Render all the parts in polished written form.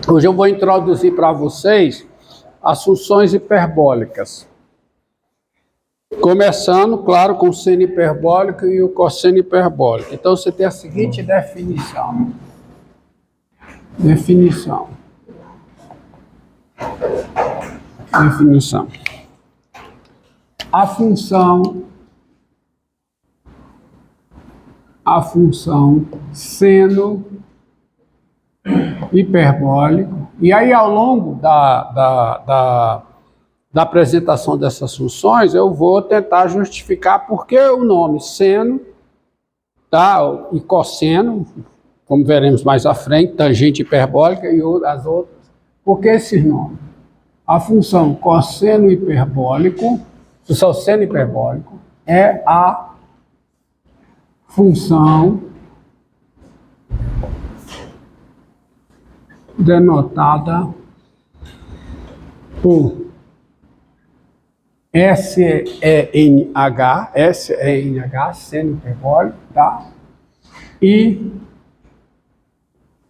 Hoje eu vou introduzir para vocês as funções hiperbólicas. Começando, claro, com o seno hiperbólico e o cosseno hiperbólico. Então, você tem a seguinte definição. Definição. A função seno hiperbólico. E aí, ao longo da apresentação dessas funções, eu vou tentar justificar por que o nome seno, tá, e cosseno, como veremos mais à frente, tangente hiperbólica e as outras. Por que esses nomes? A função cosseno hiperbólico, função seno hiperbólico, é a função denotada por SENH, seno hiperbólico, tá? E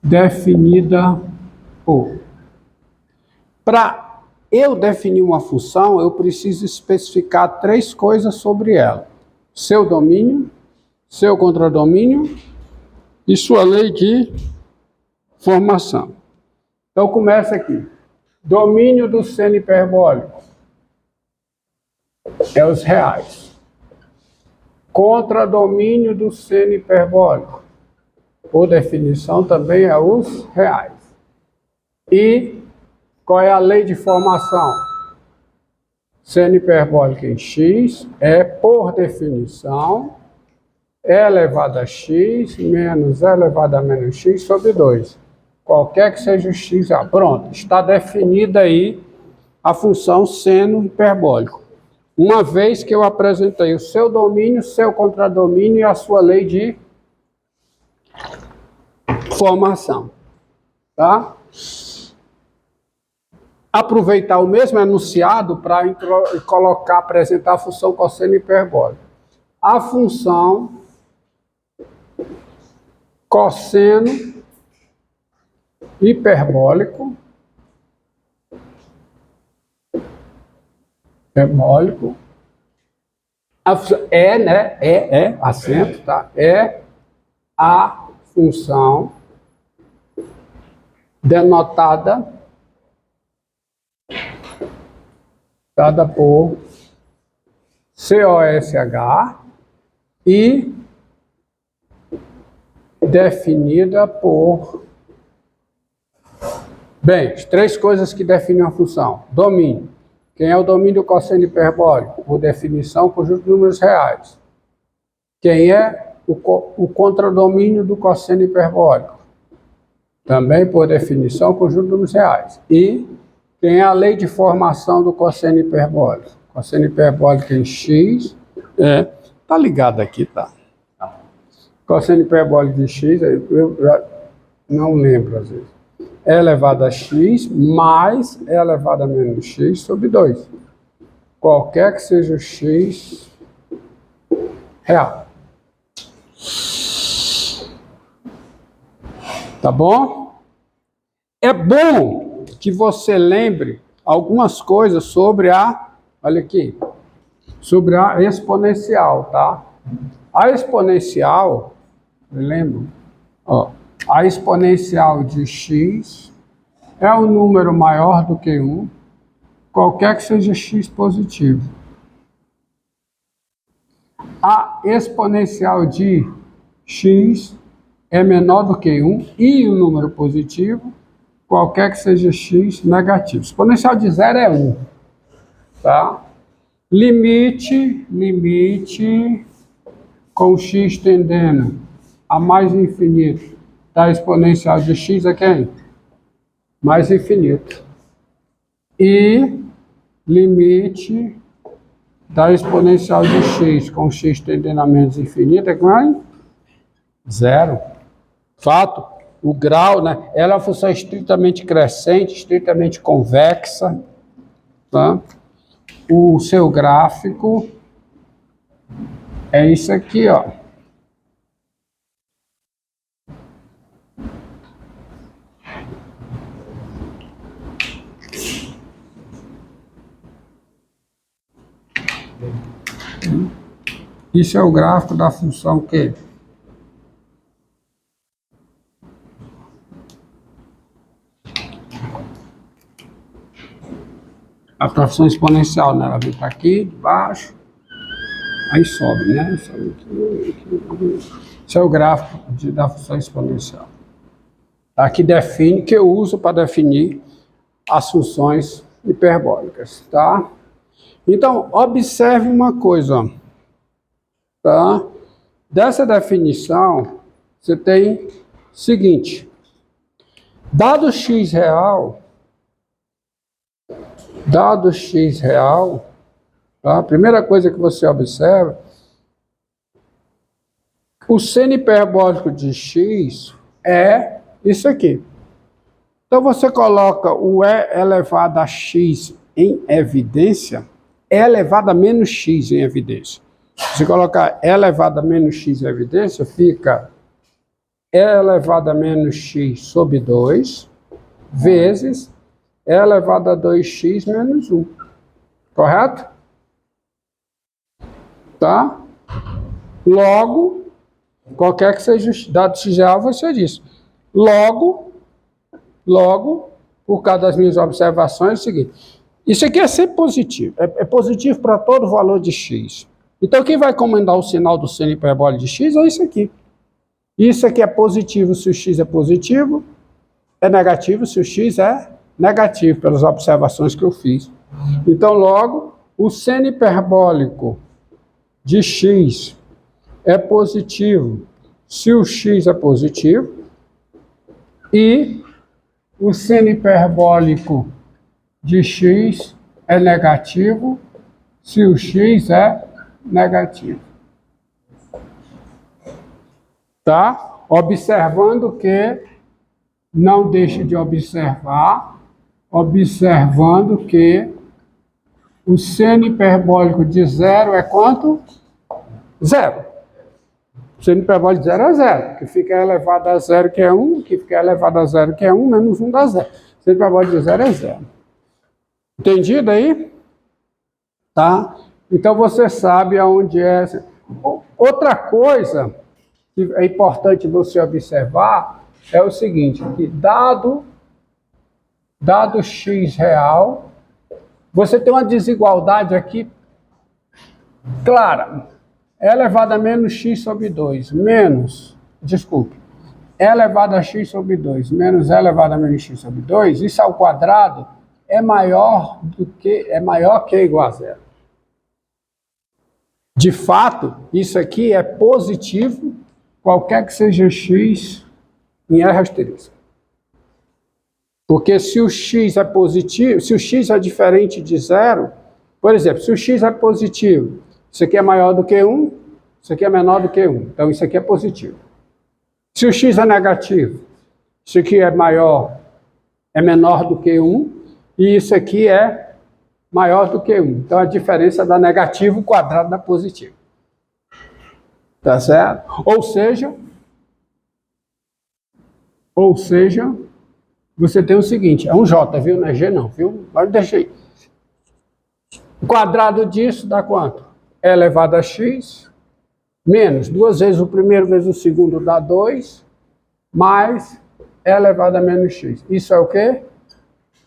definida por. Para eu definir uma função, eu preciso especificar três coisas sobre ela: seu domínio, seu contradomínio e sua lei de formação. Então começa aqui. Domínio do seno hiperbólico é os reais. Contradomínio do seno hiperbólico, por definição, também é os reais. E qual é a lei de formação? Seno hiperbólico em x é, por definição, e elevado a x menos e elevado a menos x sobre 2. Qualquer que seja o x, pronto, está definida aí a função seno hiperbólico. Uma vez que eu apresentei o seu domínio, seu contradomínio e a sua lei de formação, tá? Aproveitar o mesmo enunciado para apresentar a função cosseno hiperbólica. A função cosseno hiperbólico acento, tá? É a função denotada por COSH e definida por... Bem, as três coisas que definem a função. Domínio. Quem é o domínio do cosseno hiperbólico? Por definição, conjunto de números reais. Quem é o contradomínio do cosseno hiperbólico? Também, por definição, conjunto de números reais. E quem é a lei de formação do cosseno hiperbólico? Cosseno hiperbólico em x, tá ligado aqui, tá? Cosseno hiperbólico de x, eu já não lembro às vezes. É elevado a x mais é elevado a menos x sobre 2. Qualquer que seja o x real. Tá bom? É bom que você lembre algumas coisas sobre olha aqui, sobre a exponencial, tá? A exponencial, lembro, a exponencial de x é um número maior do que 1, qualquer que seja x positivo. A exponencial de x é menor do que 1 e um número positivo, qualquer que seja x negativo. Exponencial de 0 é 1, tá? Limite com x tendendo a mais infinito da exponencial de x é quem? Mais infinito. E limite da exponencial de x com x tendendo a menos infinito é quem? 0. Fato, o grau, né? Ela é uma função estritamente crescente, estritamente convexa, tá? o seu gráfico é isso aqui, ó. Isso é o gráfico da função Q. A função exponencial, né? Ela vem para aqui, de baixo, aí sobe, né? Esse é o gráfico da função exponencial. Aqui define, que eu uso para definir as funções hiperbólicas, tá? Então, observe uma coisa, ó, tá? Dessa definição, você tem o seguinte: dado x real, tá? A primeira coisa que você observa, o seno hiperbólico de x é isso aqui. Então você coloca o e elevado a x em evidência, e elevado a menos x em evidência. Se você colocar e elevado a menos x em evidência, fica e elevado a menos x sobre 2 vezes e elevado a 2x menos 1. Correto? Tá? Logo, qualquer que seja o dado x real, vai ser isso. Logo, por causa das minhas observações, é o seguinte: isso aqui é sempre positivo. É positivo para todo valor de x. Então, quem vai comandar o sinal do seno hiperbólico de x é isso aqui. Isso aqui é positivo se o x é positivo, é negativo se o x é negativo, pelas observações que eu fiz. Então, logo, o seno hiperbólico de x é positivo se o x é positivo e o seno hiperbólico de x é negativo se o x é negativo. Tá? Observando que, não deixe de observar, observando que o seno hiperbólico de 0 é quanto? 0. O seno hiperbólico de 0 é 0, que fica elevado a 0, que é 1, que fica elevado a 0, que é 1, menos 1 dá 0. O seno hiperbólico de 0 é 0. Entendido aí? Tá? Então você sabe aonde é. Outra coisa que é importante você observar é o seguinte, que dado x real, você tem uma desigualdade aqui clara. E elevado a menos x sobre 2, E elevado a x sobre 2 menos E elevado a menos x sobre 2, isso ao quadrado é maior que ou igual a 0. De fato, isso aqui é positivo, qualquer que seja x em R asterisco. Porque se o x é positivo, se o x é diferente de 0, por exemplo, se o x é positivo, isso aqui é maior do que 1, isso aqui é menor do que 1. Então, isso aqui é positivo. Se o x é negativo, isso aqui é menor do que 1, e isso aqui é maior do que 1. Então, a diferença da negativo quadrado da positivo. Tá certo? Ou seja, você tem o seguinte, é um J, viu? Não é G não, viu? Mas deixa aí. O quadrado disso dá quanto? E elevado a x, menos 2 vezes o primeiro vezes o segundo dá 2, mais E elevado a menos x. Isso é o quê?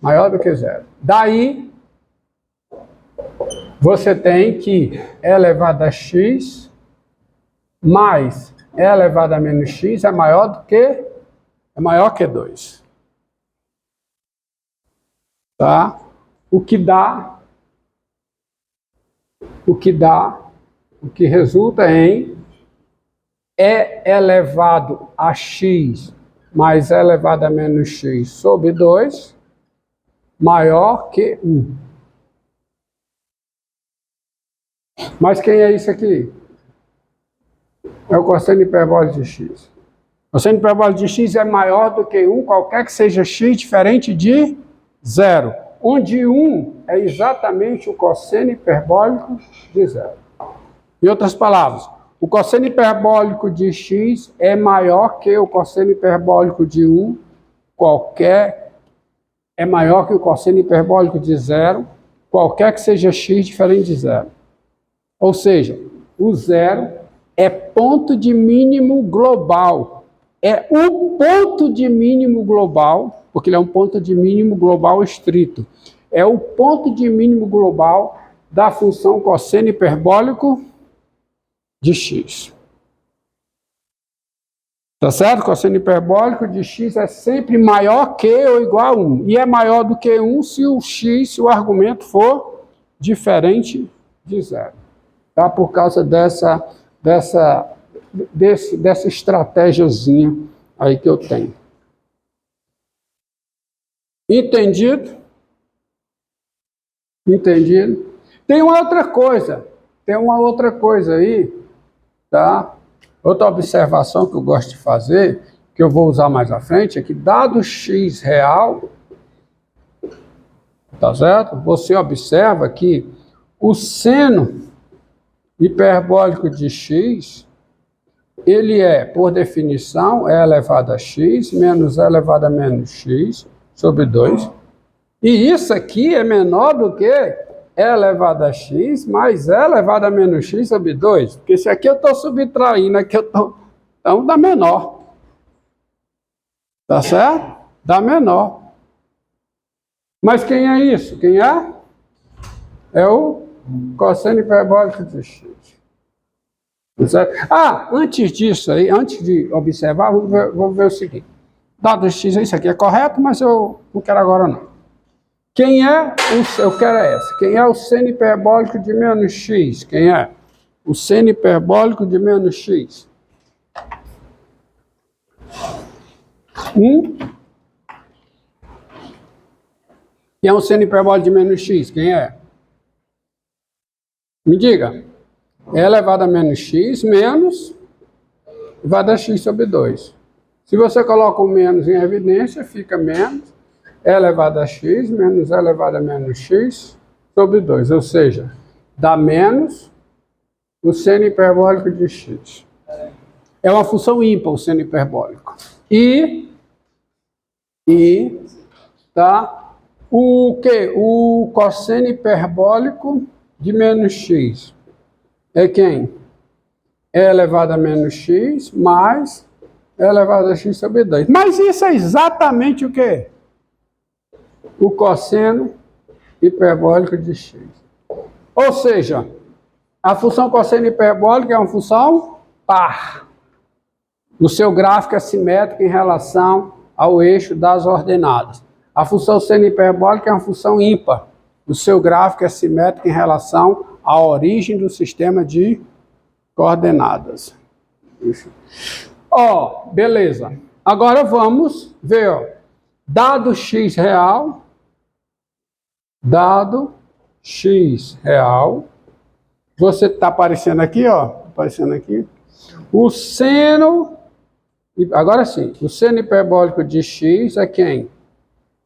Maior do que 0. Daí, você tem que E elevado a x mais E elevado a menos x é maior que 2. Tá? O que resulta em E elevado a x mais E elevado a menos x sobre 2 maior que 1. Mas quem é isso aqui? É o cosseno hiperbólico de x. O cosseno hiperbólico de x é maior do que 1, qualquer que seja x diferente de 0. onde 1 é exatamente o cosseno hiperbólico de zero. Em outras palavras, o cosseno hiperbólico de x é maior que o cosseno hiperbólico de 1, é maior que o cosseno hiperbólico de zero, qualquer que seja x diferente de zero. Ou seja, o zero é ponto de mínimo global. É o ponto de mínimo global, porque ele é um ponto de mínimo global estrito. É o ponto de mínimo global da função cosseno hiperbólico de x. Tá certo? Cosseno hiperbólico de x é sempre maior que ou igual a 1. E é maior do que 1 se o x, se o argumento for diferente de zero. Tá? Por causa dessa estratégiazinha aí que eu tenho. Entendido? Entendido? Tem uma outra coisa aí, tá? Outra observação que eu gosto de fazer, que eu vou usar mais à frente, é que dado x real, tá certo? Você observa que o seno hiperbólico de x, ele é, por definição, e elevado a x menos e elevado a menos x sobre 2. E isso aqui é menor do que e elevado a x mais e elevado a menos x sobre 2. Porque se aqui eu estou subtraindo, aqui eu estou... Então dá menor. Tá certo? Dá menor. Mas quem é isso? Quem é? É o cosseno hiperbólico de x. Certo? Antes disso aí, antes de observar, vamos ver o seguinte. Dado x, isso aqui é correto, mas eu não quero agora não. Quem é eu quero essa. Quem é o seno hiperbólico de menos x? Quem é? O seno hiperbólico de menos x. Quem é o seno hiperbólico de menos x? Quem é? Me diga. É elevado a menos x menos elevado a x sobre 2. Se você coloca o menos em evidência, fica menos é elevado a x menos é elevado a menos x sobre 2. Ou seja, dá menos o seno hiperbólico de x. É uma função ímpar o seno hiperbólico. Tá? O quê? O cosseno hiperbólico de menos x é quem? É elevado a menos x mais é elevado a x sobre 2. Mas isso é exatamente o quê? O cosseno hiperbólico de x. Ou seja, a função cosseno hiperbólica é uma função par. O seu gráfico é simétrico em relação ao eixo das ordenadas. A função seno hiperbólica é uma função ímpar. O seu gráfico é simétrico em relação à origem do sistema de coordenadas. Beleza. Agora vamos ver, dado x real, você está aparecendo aqui, aparecendo aqui, o seno, agora sim, o seno hiperbólico de x é quem?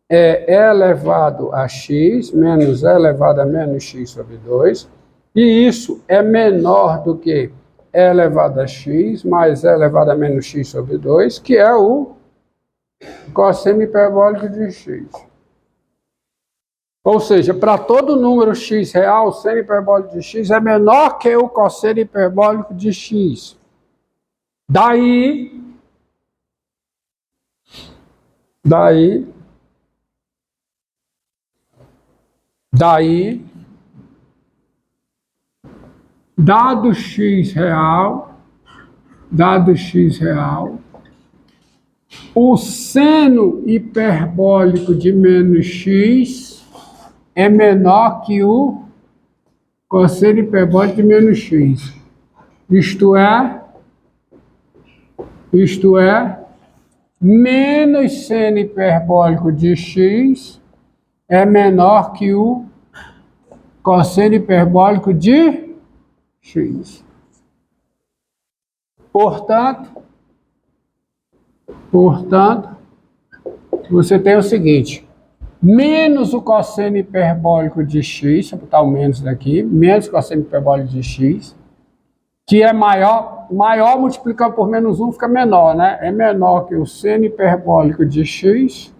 É elevado a x menos e elevado a menos x sobre 2, e isso é menor do que e elevado a x mais e elevado a menos x sobre 2, que é o cosseno hiperbólico de x. Ou seja, para todo número x real, o seno hiperbólico de x é menor que o cosseno hiperbólico de x. Daí, dado x real, o seno hiperbólico de menos x é menor que o cosseno hiperbólico de menos x. Isto é, menos seno hiperbólico de x é menor que o cosseno hiperbólico de x. Portanto, você tem o seguinte, menos o cosseno hiperbólico de x, vou botar o menos daqui, menos o cosseno hiperbólico de x, que é maior multiplicado por menos 1 fica menor, né? É menor que o seno hiperbólico de x,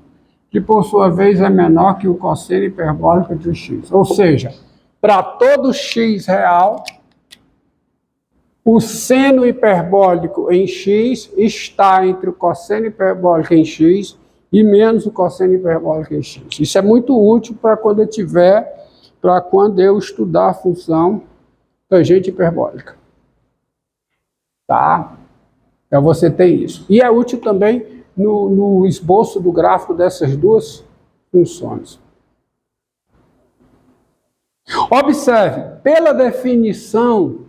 que por sua vez é menor que o cosseno hiperbólico de x. Ou seja, para todo x real, o seno hiperbólico em x está entre o cosseno hiperbólico em x e menos o cosseno hiperbólico em x. Isso é muito útil para quando eu estudar a função tangente hiperbólica. Tá? Então você tem isso. E é útil também no esboço do gráfico dessas duas funções. Observe, pela definição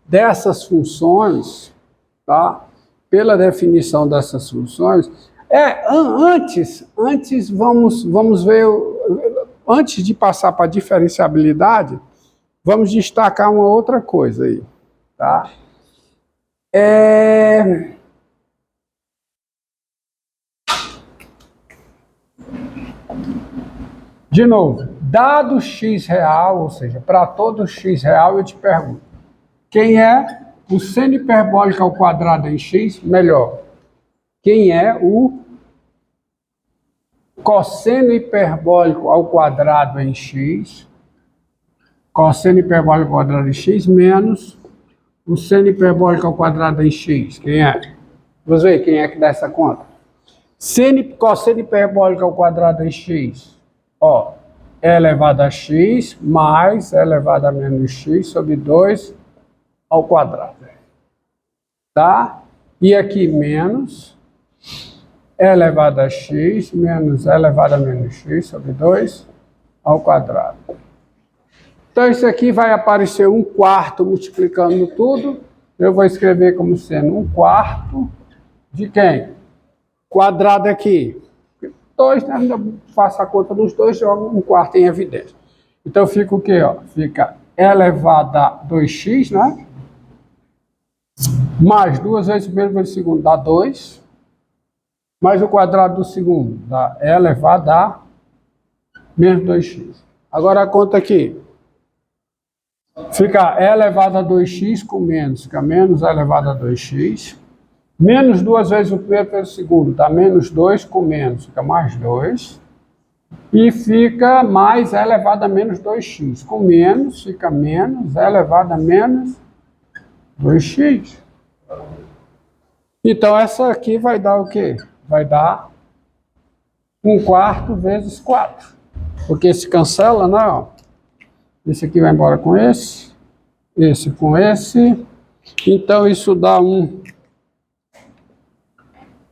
dessas funções, tá? Pela definição dessas funções, antes vamos ver, antes de passar para a diferenciabilidade, vamos destacar uma outra coisa aí, tá? De novo, dado x real, ou seja, para todo x real, eu te pergunto, quem é o seno hiperbólico ao quadrado em x? Melhor, quem é o cosseno hiperbólico ao quadrado em x? Cosseno hiperbólico ao quadrado em x menos o seno hiperbólico ao quadrado em x. Quem é? Vamos ver quem é que dá essa conta. Cosseno hiperbólico ao quadrado em x. Ó, e elevado a x mais e elevado a menos x sobre 2 ao quadrado. Tá? E aqui menos e elevado a x menos e elevado a menos x sobre 2 ao quadrado. Então isso aqui vai aparecer 1/4 multiplicando tudo. Eu vou escrever como sendo 1/4 de quem? Quadrado aqui. 2, né? Faço a conta dos dois, jogo 1/4 em evidência. Então fica o quê? Ó? Fica elevado a 2x, né? Mais 2 vezes o primeiro vezes o segundo dá 2. Mais o quadrado do segundo dá elevado a menos 2x. Agora a conta aqui. Fica elevado a 2x com menos, fica menos elevado a 2x. Menos 2 vezes o primeiro vezes o segundo, dá menos 2 com menos, fica mais 2. E fica mais elevado a menos 2x. Com menos, fica menos elevado a menos 2x. Então, essa aqui vai dar o quê? Vai dar 1/4 vezes 4. Porque se cancela, né? Ó. Esse aqui vai embora com esse com esse. Então, isso dá 1.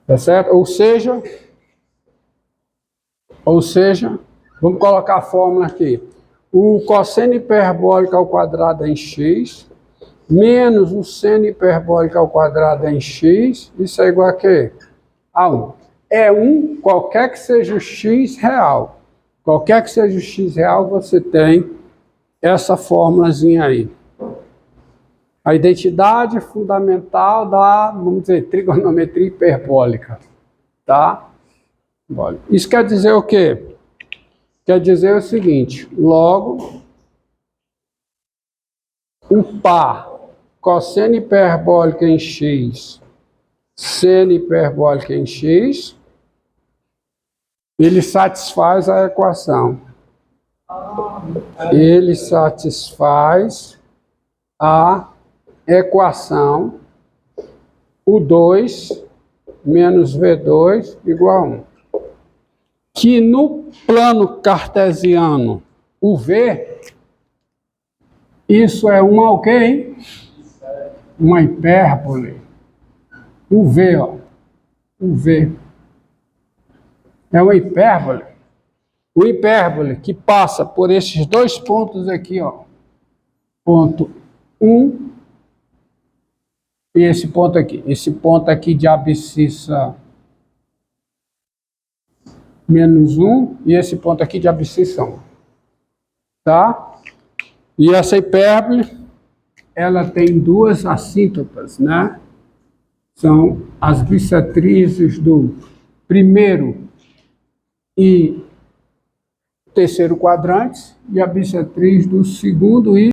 Tá certo? Ou seja, vamos colocar a fórmula aqui. O cosseno hiperbólico ao quadrado em x, menos o seno hiperbólico ao quadrado em x, isso é igual a quê? A 1. É 1, qualquer que seja o x real. Qualquer que seja o x real, você tem essa fórmulazinha aí. A identidade fundamental da, vamos dizer, trigonometria hiperbólica, tá? Isso quer dizer o quê? Quer dizer o seguinte, logo, um par cosseno hiperbólico em x, seno hiperbólico em x, ele satisfaz a equação. Ele satisfaz a equação U2 menos V2 igual a 1. Que no plano cartesiano, o V, isso é uma o quê, hein? Uma hipérbole. O V, ó. O V. É uma hipérbole. O hipérbole que passa por esses dois pontos aqui, ó. Ponto 1 e esse ponto aqui. Esse ponto aqui de abscissa menos 1 e esse ponto aqui de abscissa 1. Tá? E essa hipérbole, ela tem duas assíntotas, né? São as bissetrizes do primeiro e terceiro quadrantes e a bissetriz do segundo e